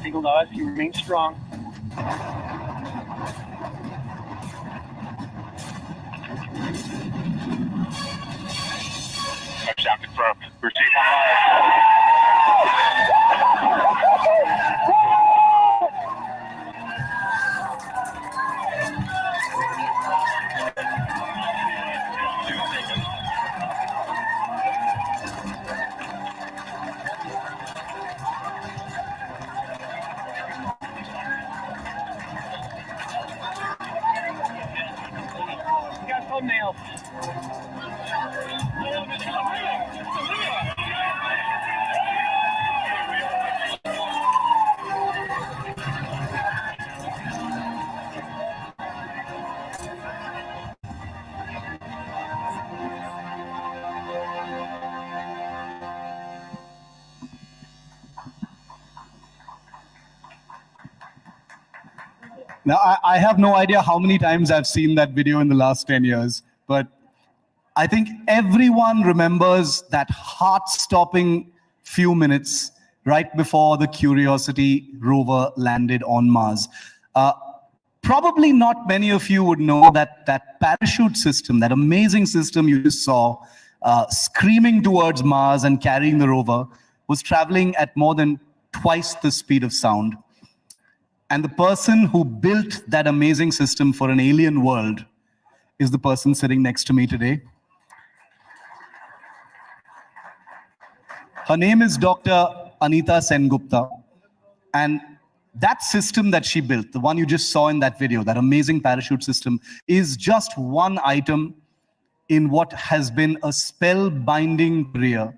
Single nose, you remain strong. Touchdown confirmed. We're safe on You got thumbnails. Now, I have no idea how many times I've seen that video in the last 10 years, but I think everyone remembers that heart-stopping few minutes right before the Curiosity rover landed on Mars. Probably not many of you would know that that parachute system, that amazing system you just saw, screaming towards Mars and carrying the rover, was traveling at more than twice the speed of sound. And the person who built that amazing system for an alien world is the person sitting next to me today. Her name is Dr. Anita Sengupta. And that system that she built, the one you just saw in that video, that amazing parachute system, is just one item in what has been a spellbinding career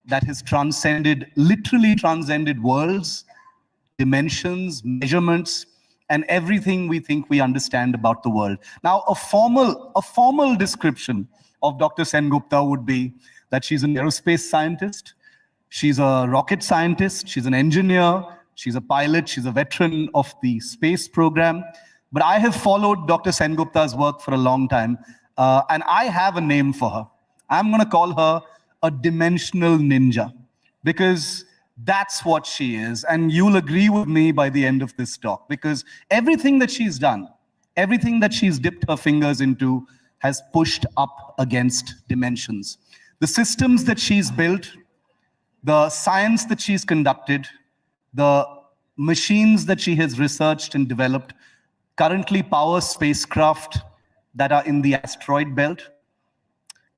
that has transcended, literally transcended worlds, dimensions, measurements, and everything we think we understand about the world. Now, a formal description of Dr. Sengupta would be that she's an aerospace scientist, she's a rocket scientist, she's an engineer, she's a pilot, she's a veteran of the space program. But I have followed Dr. Sengupta's work for a long time, and I have a name for her. I'm going to call her a dimensional ninja, because that's what she is. And you'll agree with me by the end of this talk, because everything that she's done, everything that she's dipped her fingers into has pushed up against dimensions. The systems that she's built, the science that she's conducted, the machines that she has researched and developed currently power spacecraft that are in the asteroid belt.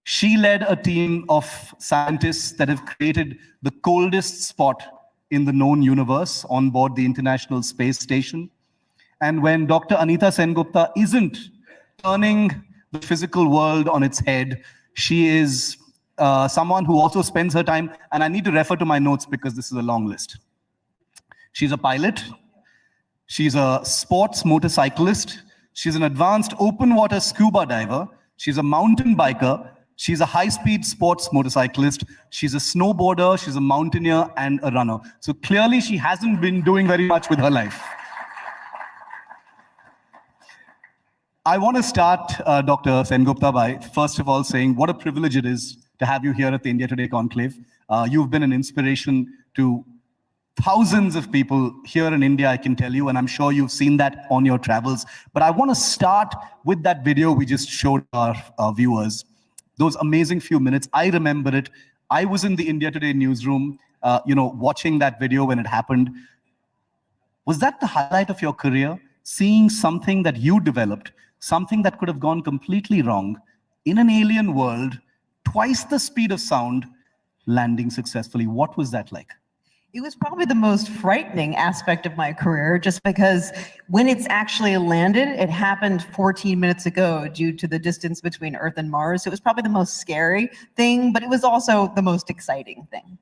She led a team of scientists that have created the coldest spot in the known universe on board the International Space Station. And when Dr. Anita Sengupta isn't turning the physical world on its head, she is someone who also spends her time, and I need to refer to my notes because this is a long list. She's a pilot, she's a sports motorcyclist, she's an advanced open water scuba diver, she's a mountain biker, she's a high-speed sports motorcyclist, she's a snowboarder, she's a mountaineer, and a runner. So clearly she hasn't been doing very much with her life. I want to start, Dr. Sengupta, by first of all saying what a privilege it is to have you here at the India Today Conclave. You've been an inspiration to thousands of people here in India, I can tell you, and I'm sure you've seen that on your travels. But I want to start with that video we just showed our viewers. Those amazing few minutes, I remember it. I was in the India Today newsroom, watching that video when it happened. Was that the highlight of your career? Seeing something that you developed, something that could have gone completely wrong, in an alien world, twice the speed of sound, landing successfully. What was that like? It was probably the most frightening aspect of my career, just because when it's actually landed, it happened 14 minutes ago due to the distance between Earth and Mars. So it was probably the most scary thing, but it was also the most exciting thing.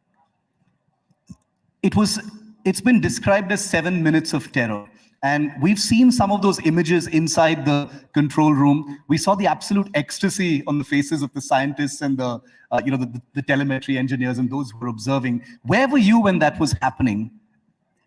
It's been described as 7 minutes of terror. And we've seen some of those images inside the control room. We saw the absolute ecstasy on the faces of the scientists and the telemetry engineers and those who were observing. Where were you when that was happening?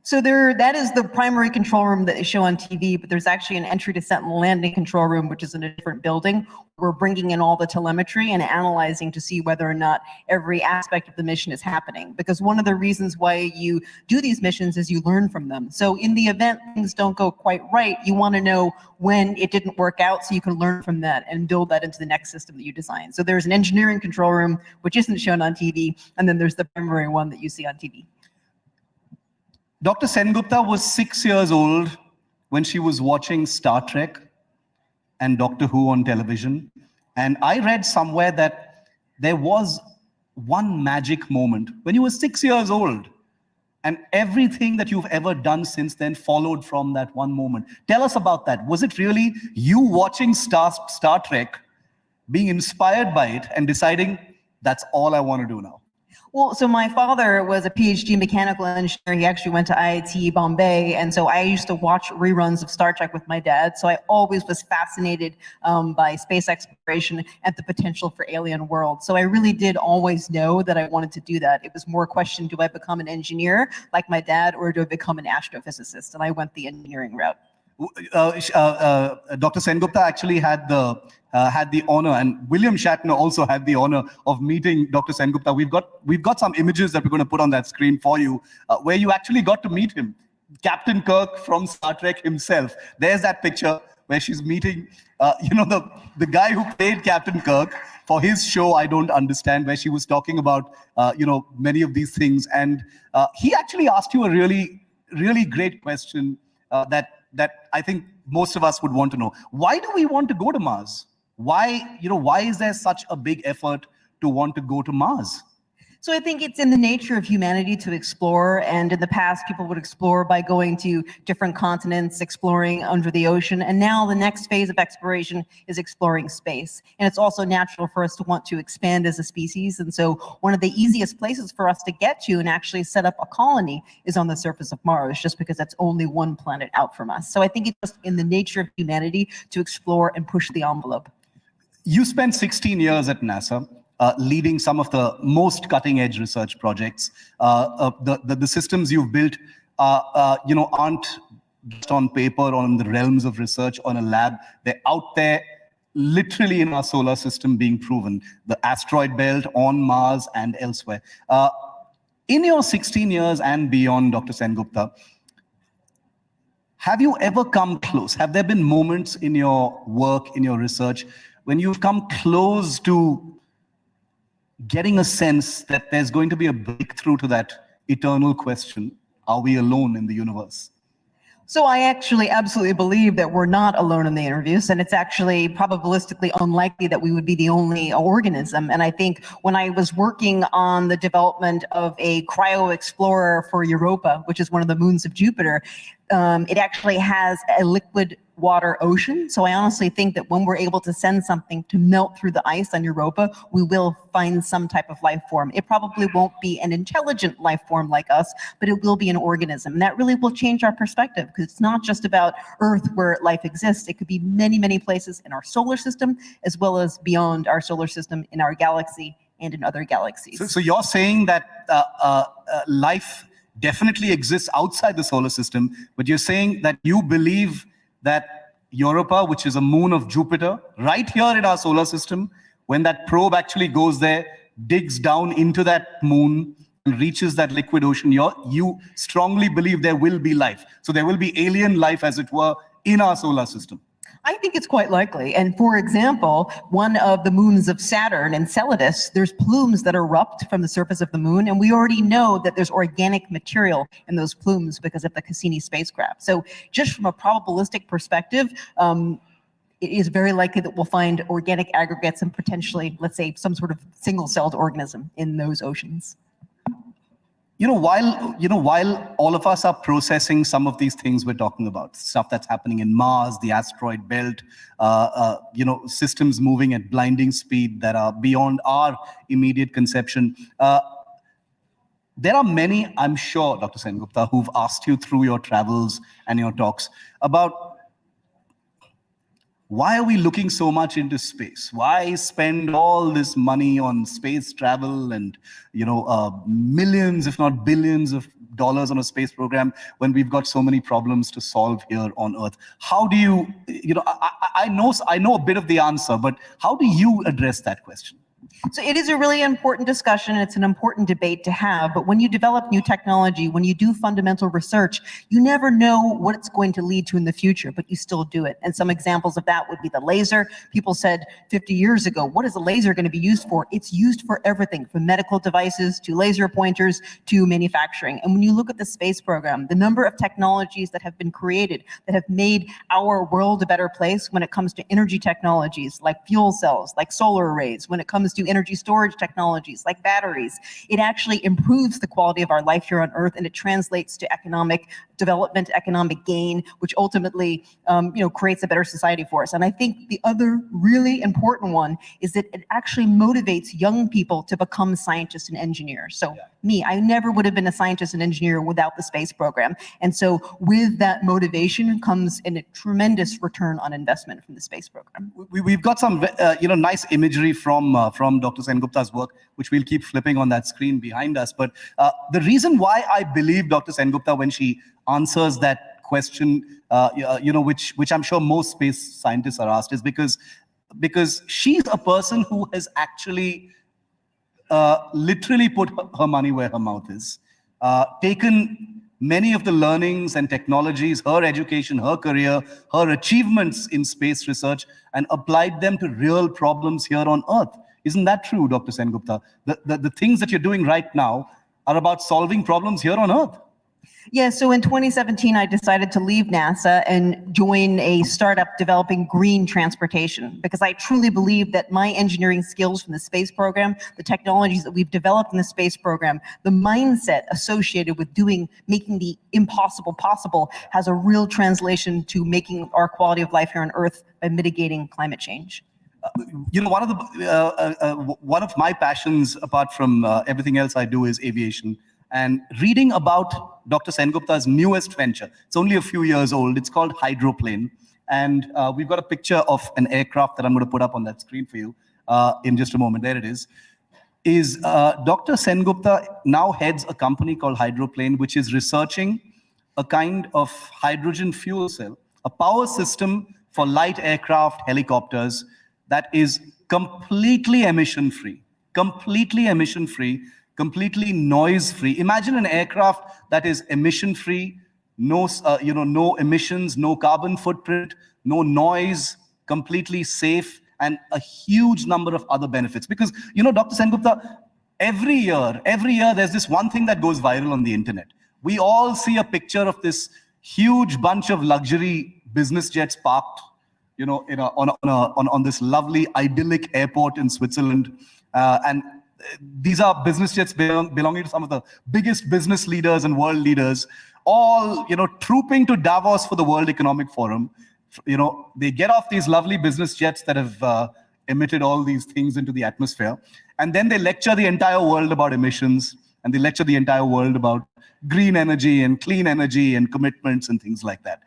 So that is the primary control room that they show on TV, but there's actually an entry, descent, and landing control room, which is in a different building. We're bringing in all the telemetry and analyzing to see whether or not every aspect of the mission is happening. Because one of the reasons why you do these missions is you learn from them. So in the event things don't go quite right, you want to know when it didn't work out so you can learn from that and build that into the next system that you design. So there's an engineering control room, which isn't shown on TV, and then there's the primary one that you see on TV. Dr. Sengupta was 6 years old when she was watching Star Trek and Doctor Who on television. And I read somewhere that there was one magic moment when you were 6 years old, and everything that you've ever done since then followed from that one moment. Tell us about that. Was it really you watching Star Trek, being inspired by it and deciding, that's all I want to do now? Well, so my father was a PhD mechanical engineer. He actually went to IIT Bombay, and so I used to watch reruns of Star Trek with my dad. So I always was fascinated by space exploration and the potential for alien worlds. So I really did always know that I wanted to do that. It was more a question, do I become an engineer like my dad, or do I become an astrophysicist? And I went the engineering route. Dr. Sengupta actually had the honor, and William Shatner also had the honor of meeting Dr. Sengupta. We've got some images that we're going to put on that screen for you, where you actually got to meet him, Captain Kirk from Star Trek himself. There's that picture where she's meeting, the guy who played Captain Kirk for his show, I Don't Understand, where she was talking about, many of these things. And he actually asked you a really, really great question that I think most of us would want to know. Why do we want to go to Mars? Why is there such a big effort to want to go to Mars? So I think it's in the nature of humanity to explore, and in the past people would explore by going to different continents, exploring under the ocean, and now the next phase of exploration is exploring space. And it's also natural for us to want to expand as a species, and so one of the easiest places for us to get to and actually set up a colony is on the surface of Mars, just because that's only one planet out from us. So I think it's just in the nature of humanity to explore and push the envelope. You spent 16 years at NASA. Leading some of the most cutting-edge research projects. The systems you've built, aren't just on paper or in the realms of research on a lab. They're out there, literally in our solar system, being proven. The asteroid belt, on Mars, and elsewhere. In your 16 years and beyond, Dr. Sengupta, have you ever come close? Have there been moments in your work, in your research, when you've come close to getting a sense that there's going to be a breakthrough to that eternal question, are we alone in the universe? So I actually absolutely believe that we're not alone in the universe, and it's actually probabilistically unlikely that we would be the only organism. And I think when I was working on the development of a cryo explorer for Europa, which is one of the moons of Jupiter, it actually has a liquid water ocean. So I honestly think that when we're able to send something to melt through the ice on Europa, we will find some type of life form. It probably won't be an intelligent life form like us, but it will be an organism. And that really will change our perspective, because it's not just about Earth where life exists. It could be many, many places in our solar system, as well as beyond our solar system in our galaxy and in other galaxies. So you're saying that life definitely exists outside the solar system, but you're saying that you believe that Europa, which is a moon of Jupiter, right here in our solar system, when that probe actually goes there, digs down into that moon and reaches that liquid ocean, you strongly believe there will be life. So there will be alien life, as it were, in our solar system. I think it's quite likely. And for example, one of the moons of Saturn, Enceladus, there's plumes that erupt from the surface of the moon, and we already know that there's organic material in those plumes because of the Cassini spacecraft. So just from a probabilistic perspective, it is very likely that we'll find organic aggregates and potentially, let's say, some sort of single-celled organism in those oceans. While all of us are processing some of these things we're talking about, stuff that's happening in Mars, the asteroid belt, systems moving at blinding speed that are beyond our immediate conception, there are many, I'm sure, Dr. Sengupta, who've asked you through your travels and your talks about why are we looking so much into space? Why spend all this money on space travel and, millions, if not billions of dollars on a space program when we've got so many problems to solve here on Earth? How do you, I know a bit of the answer, but how do you address that question? So it is a really important discussion. It's an important debate to have. But when you develop new technology, when you do fundamental research, you never know what it's going to lead to in the future, but you still do it. And some examples of that would be the laser. People said 50 years ago, what is a laser going to be used for? It's used for everything, from medical devices to laser pointers to manufacturing. And when you look at the space program, the number of technologies that have been created that have made our world a better place when it comes to energy technologies like fuel cells, like solar arrays, when it comes to energy storage technologies like batteries, it actually improves the quality of our life here on Earth, and it translates to economic development, economic gain, which ultimately creates a better society for us. And I think the other really important one is that it actually motivates young people to become scientists and engineers. So me, I never would have been a scientist and engineer without the space program. And so with that motivation comes in a tremendous return on investment from the space program. We've got some nice imagery from Dr. Sengupta's work, which we'll keep flipping on that screen behind us. But the reason why I believe Dr. Sengupta when she answers that question, which I'm sure most space scientists are asked, is because she's a person who has actually literally put her money where her mouth is, taken many of the learnings and technologies, her education, her career, her achievements in space research, and applied them to real problems here on Earth. Isn't that true, Dr. Sengupta? The things that you're doing right now are about solving problems here on Earth. Yeah, so in 2017, I decided to leave NASA and join a startup developing green transportation, because I truly believe that my engineering skills from the space program, the technologies that we've developed in the space program, the mindset associated with making the impossible possible has a real translation to making our quality of life here on Earth by mitigating climate change. One of my passions, apart from everything else I do, is aviation. And reading about Dr. Sengupta's newest venture, it's only a few years old. It's called Hydroplane. And we've got a picture of an aircraft that I'm going to put up on that screen for you in just a moment. There it is. Dr. Sengupta now heads a company called Hydroplane, which is researching a kind of hydrogen fuel cell, a power system for light aircraft, helicopters, that is completely emission-free, completely noise-free. Imagine an aircraft that is emission-free, no emissions, no carbon footprint, no noise, completely safe, and a huge number of other benefits. Because, Dr. Sengupta, every year, there's this one thing that goes viral on the internet. We all see a picture of this huge bunch of luxury business jets parked, on this lovely idyllic airport in Switzerland, and these are business jets belonging to some of the biggest business leaders and world leaders, all trooping to Davos for the World Economic Forum. They get off these lovely business jets that have emitted all these things into the atmosphere, and then they lecture the entire world about emissions, and they lecture the entire world about green energy and clean energy and commitments and things like that.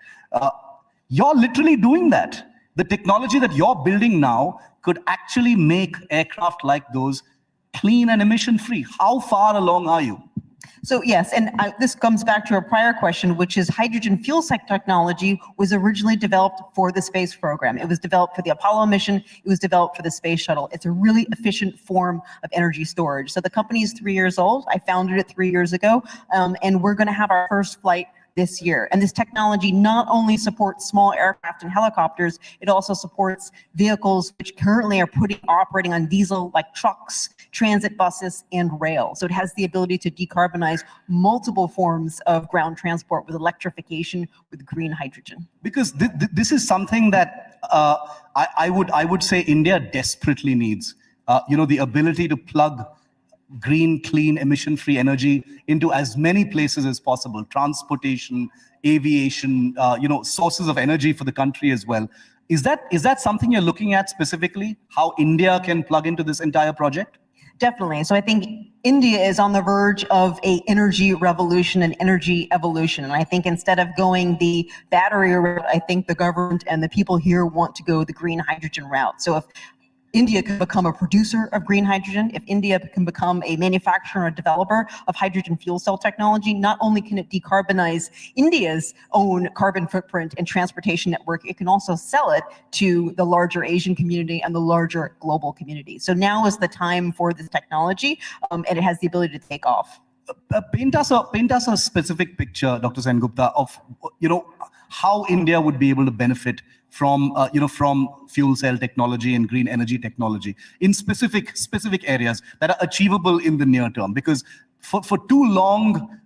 You're literally doing that. The technology that you're building now could actually make aircraft like those clean and emission-free. How far along are you? So yes, and this comes back to a prior question, which is hydrogen fuel cell technology was originally developed for the space program. It was developed for the Apollo mission. It was developed for the space shuttle. It's a really efficient form of energy storage. So the company is 3 years old. I founded it 3 years ago, and we're going to have our first flight this year. And this technology not only supports small aircraft and helicopters, it also supports vehicles which currently are operating on diesel, like trucks, transit buses, and rail. So it has the ability to decarbonize multiple forms of ground transport with electrification, with green hydrogen. Because this is something that I would say India desperately needs. The ability to plug green, clean, emission-free energy into as many places as possible, transportation, aviation, sources of energy for the country as well. Is that something you're looking at specifically, how India can plug into this entire project? Definitely. So I think India is on the verge of an energy revolution and energy evolution. And I think instead of going the battery route, I think the government and the people here want to go the green hydrogen route. So if India can become a producer of green hydrogen, if India can become a manufacturer or developer of hydrogen fuel cell technology, not only can it decarbonize India's own carbon footprint and transportation network, it can also sell it to the larger Asian community and the larger global community. So now is the time for this technology, and it has the ability to take off. Paint us a specific picture, Dr. Sengupta, of how India would be able to benefit from from fuel cell technology and green energy technology in specific areas that are achievable in the near term. Because for too long,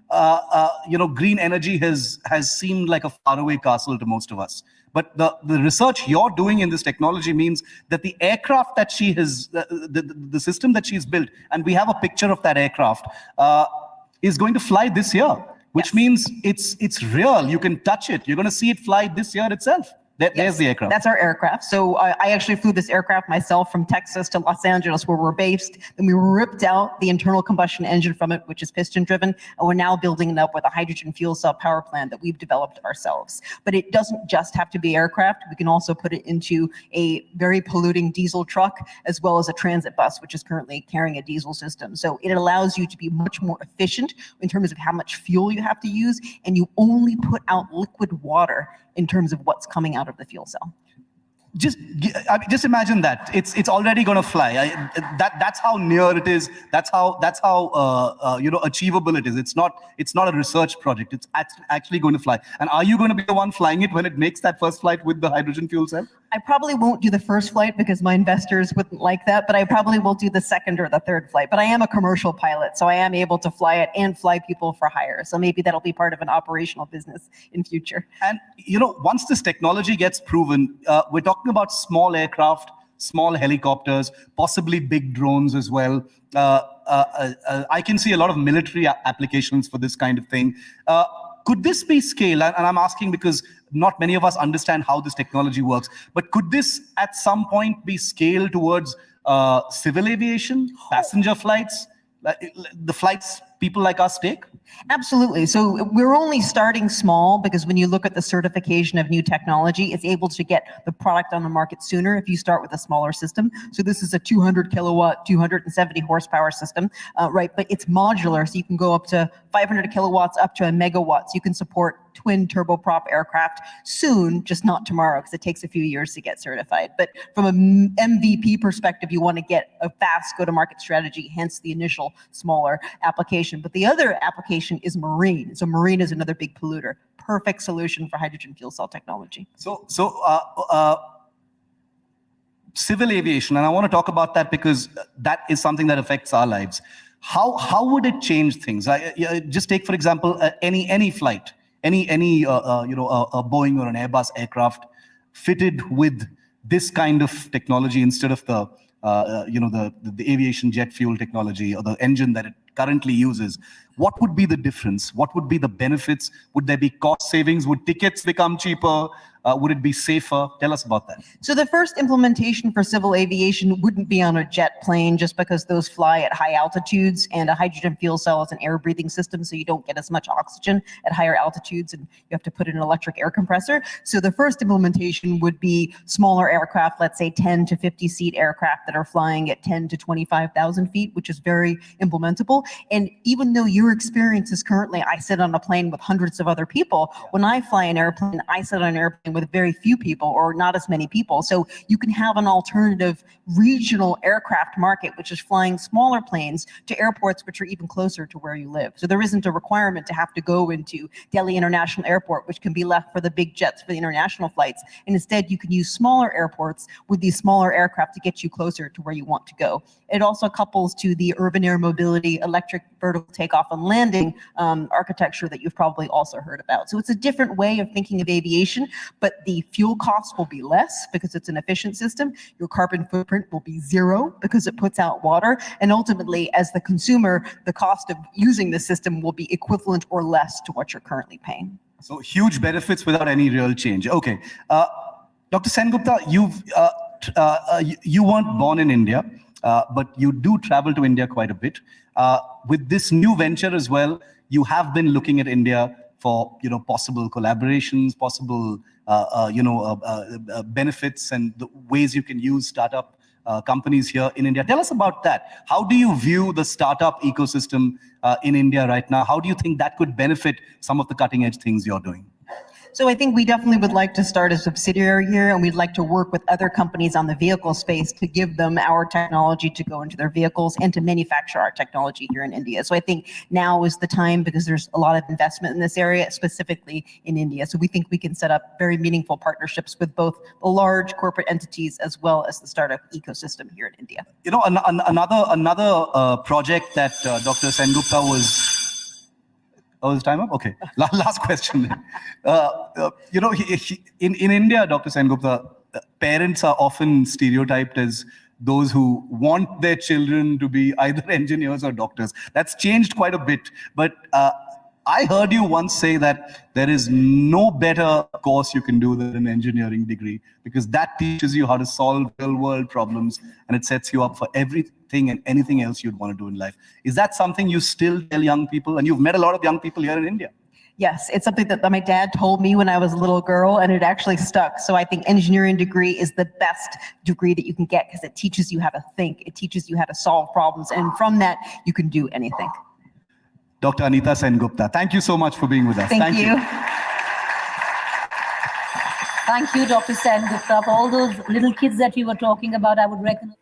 green energy has seemed like a faraway castle to most of us. But the research you're doing in this technology means that the aircraft that she has, the system that she's built, and we have a picture of that aircraft, is going to fly this year, which means it's real. You can touch it. You're going to see it fly this year itself. There's the aircraft. That's our aircraft. So I actually flew this aircraft myself from Texas to Los Angeles, where we're based. Then we ripped out the internal combustion engine from it, which is piston driven. And we're now building it up with a hydrogen fuel cell power plant that we've developed ourselves. But it doesn't just have to be aircraft. We can also put it into a very polluting diesel truck, as well as a transit bus, which is currently carrying a diesel system. So it allows you to be much more efficient in terms of how much fuel you have to use. And you only put out liquid water in terms of what's coming out of the fuel cell. Just imagine that it's already going to fly. That's how near it is. That's how achievable it is. It's not a research project. It's actually going to fly. And are you going to be the one flying it when it makes that first flight with the hydrogen fuel cell? I probably won't do the first flight because my investors wouldn't like that, but I probably will do the second or the third flight. But I am a commercial pilot, so I am able to fly it and fly people for hire. So maybe that'll be part of an operational business in future. And once this technology gets proven, we're talking about small aircraft, small helicopters, possibly big drones as well. I can see a lot of military applications for this kind of thing. Could this be scaled? And I'm asking because not many of us understand how this technology works, but could this at some point be scaled towards civil aviation, passenger flights, the flights people like us take? Absolutely. So we're only starting small because when you look at the certification of new technology, it's able to get the product on the market sooner if you start with a smaller system. So this is a 200 kilowatt, 270 horsepower system, right? But it's modular, so you can go up to 500 kilowatts, up to a megawatt. So you can support twin turboprop aircraft soon, just not tomorrow, because it takes a few years to get certified. But from an MVP perspective, you want to get a fast go-to-market strategy, hence the initial smaller application. But the other application is marine. So marine is another big polluter. Perfect solution for hydrogen fuel cell technology. So civil aviation, and I want to talk about that because that is something that affects our lives. How would it change things? Just take, for example, any flight. Any a Boeing or an Airbus aircraft fitted with this kind of technology instead of the aviation jet fuel technology or the engine that it currently uses, what would be the difference? What would be the benefits? Would there be cost savings? Would tickets become cheaper? Would it be safer? Tell us about that. So the first implementation for civil aviation wouldn't be on a jet plane, just because those fly at high altitudes, and a hydrogen fuel cell is an air breathing system, so you don't get as much oxygen at higher altitudes, and you have to put in an electric air compressor. So the first implementation would be smaller aircraft, let's say 10 to 50 seat aircraft that are flying at 10 to 25,000 feet, which is very implementable. And even though your experience is currently, I sit on a plane with hundreds of other people, when I fly an airplane, I sit on an airplane with very few people or not as many people. So you can have an alternative regional aircraft market, which is flying smaller planes to airports which are even closer to where you live. So there isn't a requirement to have to go into Delhi International Airport, which can be left for the big jets for the international flights. And instead, you can use smaller airports with these smaller aircraft to get you closer to where you want to go. It also couples to the urban air mobility, electric vertical takeoff and landing architecture that you've probably also heard about. So it's a different way of thinking of aviation, but the fuel costs will be less because it's an efficient system. Your carbon footprint will be zero because it puts out water. And ultimately, as the consumer, the cost of using the system will be equivalent or less to what you're currently paying. So huge benefits without any real change. Okay. Dr. Sengupta, you weren't born in India, but you do travel to India quite a bit. With this new venture as well, you have been looking at India for possible collaborations, possible benefits, and the ways you can use startup companies here in India. Tell us about that. How do you view the startup ecosystem in India right now? How do you think that could benefit some of the cutting edge things you're doing? So I think we definitely would like to start a subsidiary here, and we'd like to work with other companies on the vehicle space to give them our technology to go into their vehicles and to manufacture our technology here in India. So I think now is the time because there's a lot of investment in this area, specifically in India. So we think we can set up very meaningful partnerships with both the large corporate entities as well as the startup ecosystem here in India. You know, another project that Dr. Sengupta was. Oh, is time up? Okay. Last question. You know, in India, Dr. Sengupta, parents are often stereotyped as those who want their children to be either engineers or doctors. That's changed quite a bit. But I heard you once say that there is no better course you can do than an engineering degree, because that teaches you how to solve real-world problems and it sets you up for everything and anything else you'd want to do in life. Is that something you still tell young people? And you've met a lot of young people here in India. Yes, it's something that my dad told me when I was a little girl, and it actually stuck. So I think engineering degree is the best degree that you can get because it teaches you how to think, it teaches you how to solve problems, and from that, you can do anything. Dr. Anita Sengupta, thank you so much for being with us. Thank you. Thank you, Dr. Sengupta. For all those little kids that you were talking about, I would recommend.